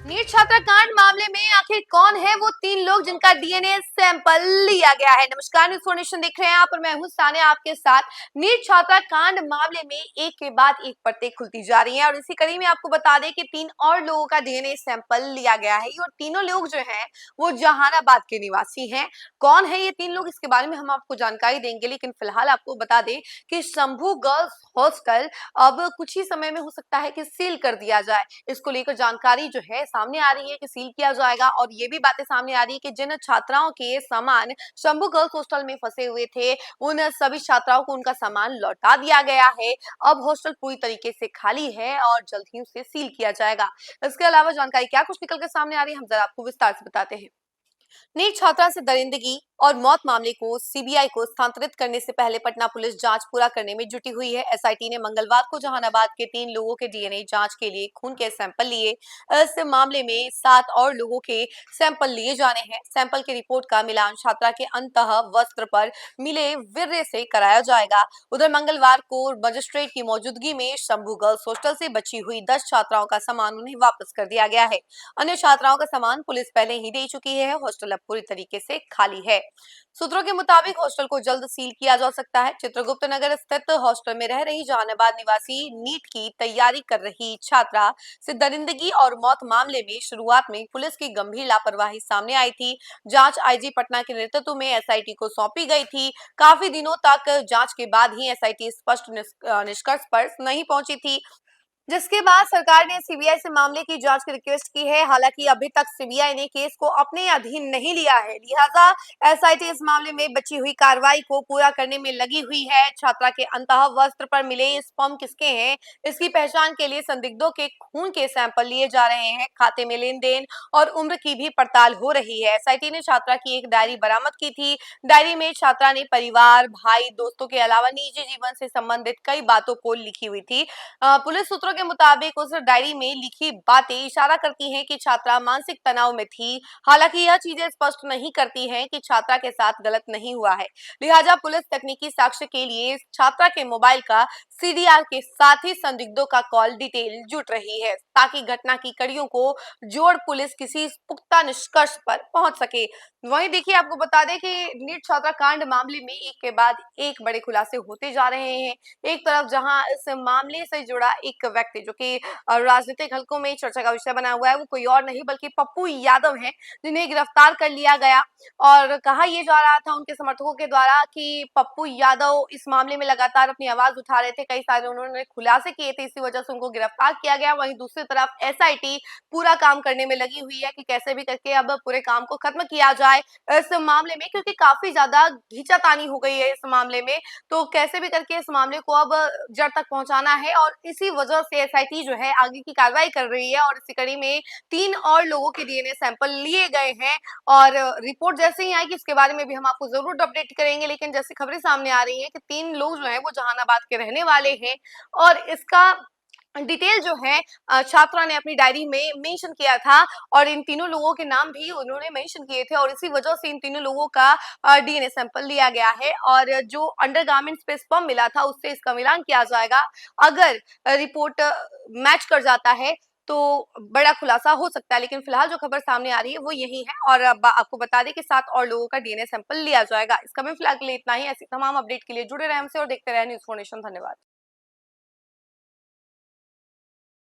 NEET छात्रा कांड मामले में आखिर कौन है वो तीन लोग जिनका डीएनए सैंपल लिया गया है। नमस्कार, इन्फॉर्मेशन देख रहे हैं आप और मैं हूं सानिया आपके साथ। नीट छात्रा कांड मामले में एक के बाद एक परतें खुलती जा रही हैं और इसी कड़ी में आपको बता दें कि तीन और लोगों का डीएनए सैंपल लिया गया है और तीनों लोग जो हैं वो जहानाबाद के निवासी हैं। कौन है ये तीन लोग, इसके बारे में हम आपको जानकारी देंगे, लेकिन फिलहाल आपको बता दें कि शंभू गर्ल्स हॉस्टल अब कुछ ही समय में हो सकता है कि सील कर दिया जाए। इसको लेकर जानकारी जो है सामने आ रही है कि सील किया जाएगा और ये भी बातें सामने आ रही है कि जिन छात्राओं के सामान शंभू गर्ल्स हॉस्टल में फंसे हुए थे उन सभी छात्राओं को उनका सामान लौटा दिया गया है। अब हॉस्टल पूरी तरीके से खाली है और जल्द ही उसे सील किया जाएगा। इसके अलावा जानकारी क्या कुछ निकल कर सामने आ रही है, हम जरा आपको विस्तार से बताते हैं। नीट छात्रा से दरिंदगी और मौत मामले को सीबीआई को स्थानांतरित करने से पहले पटना पुलिस जांच पूरा करने में जुटी हुई है। एसआईटी ने मंगलवार को जहानाबाद के तीन लोगों के डीएनए जांच के लिए खून के सैंपल लिए। इस मामले में 7 और लोगों के सैंपल लिए जाने हैं। सैंपल की रिपोर्ट का मिलान छात्रा के अंतः वस्त्र पर मिले वीर्य से कराया जाएगा। उधर मंगलवार को मजिस्ट्रेट की मौजूदगी में शंभू गर्ल्स हॉस्टल से बची हुई 10 छात्राओं का सामान उन्हें वापस कर दिया गया है। अन्य छात्राओं का सामान पुलिस पहले ही दे चुकी है। हॉस्टल अब पूरी तरीके से खाली है। सूत्रों के मुताबिक हॉस्टल को जल्द सील किया जा सकता है। चित्रगुप्त नगर स्थित हॉस्टल में रह रही जहानाबाद निवासी नीट की तैयारी कर रही छात्रा से दरिंदगी और मौत मामले में शुरुआत में पुलिस की गंभीर लापरवाही सामने आई थी। जांच आईजी पटना के नेतृत्व में एसआईटी को सौंपी गई थी। काफी दिनों तक जांच के बाद ही एसआईटी स्पष्ट निष्कर्ष पर नहीं पहुंची थी, जिसके बाद सरकार ने सीबीआई से मामले की जांच की रिक्वेस्ट की है। हालांकि अभी तक सीबीआई ने केस को अपने अधीन नहीं लिया है, लिहाजा एसआईटी इस मामले में बची हुई कार्रवाई को पूरा करने में लगी हुई है। छात्रा के अंतः वस्त्र पर मिले स्पर्म किसके हैं, इसकी पहचान के लिए संदिग्धों के खून के सैंपल लिए जा रहे हैं। खाते में लेन देन और उम्र की भी पड़ताल हो रही है। एसआईटी ने छात्रा की एक डायरी बरामद की थी। डायरी में छात्रा ने परिवार, भाई, दोस्तों के अलावा निजी जीवन से संबंधित कई बातों को लिखी हुई थी। पुलिस सूत्रों के मुताबिक उस डायरी में लिखी बातें इशारा करती हैं कि छात्रा मानसिक तनाव में थी। हालांकि यह चीजें स्पष्ट नहीं करती हैं कि छात्रा के साथ गलत नहीं हुआ है। लिहाजा पुलिस तकनीकी साक्ष्य के लिए छात्रा के मोबाइल का सीडीआर के साथ ही संदिग्धों का कॉल डिटेल जुट रही है, ताकि घटना की कड़ियों को जोड़ पुलिस किसी पुख्ता निष्कर्ष पर पहुंच सके। वहीं देखिए, आपको बता दें कि नीट छात्रा कांड मामले में एक के बाद एक बड़े खुलासे होते जा रहे हैं। एक तरफ जहां इस मामले से जुड़ा एक व्यक्ति जो कि राजनीतिक हलकों में चर्चा का विषय बना हुआ है, वो कोई और नहीं बल्कि पप्पू यादव हैं, जिन्हें गिरफ्तार कर लिया गया। और कहा यह जा रहा था उनके समर्थकों के द्वारा कि पप्पू यादव इस मामले में लगातार अपनी आवाज उठा रहे थे, कई सारे उन्होंने खुलासे किए थे, इसी वजह से उनको गिरफ्तार किया गया। वहीं दूसरी तरफ एसआईटी पूरा काम करने में लगी हुई है कि कैसे भी करके अब पूरे काम को खत्म किया जाए इस मामले में, क्योंकि काफी ज्यादा खींचातानी हो गई है इस मामले में। तो कैसे भी करके इस मामले को अब जड़ तक पहुंचाना है और इसी वजह से एसआईटी जो है आगे की कार्रवाई कर रही है। और इसी कड़ी में 3 और लोगों के डीएनए सैंपल लिए गए हैं और रिपोर्ट जैसे ही आएगी इसके बारे में भी हम आपको जरूर अपडेट करेंगे। लेकिन जैसी खबरें सामने आ रही है कि 3 लोग जो है वो जहानाबाद के रहने वाले हैं और इसका डिटेल जो है छात्रा ने अपनी डायरी में मेंशन किया था और इन तीनों लोगों के नाम भी उन्होंने मेंशन किए थे और इसी वजह से इन तीनों लोगों का डीएनए सैंपल लिया गया है और जो अंडरगारमेंट्स पे स्पर्म मिला था उससे इसका मिलान किया जाएगा। अगर रिपोर्ट मैच कर जाता है तो बड़ा खुलासा हो सकता है, लेकिन फिलहाल जो खबर सामने आ रही है वो यही है। और अब आपको बता दें कि 7 और लोगों का डीएनए सैंपल लिया जाएगा। इसका भी फिलहाल के लिए इतना ही। ऐसी तमाम अपडेट के लिए जुड़े रहें हमसे और देखते रहें न्यूज़ फॉर नेशन। धन्यवाद।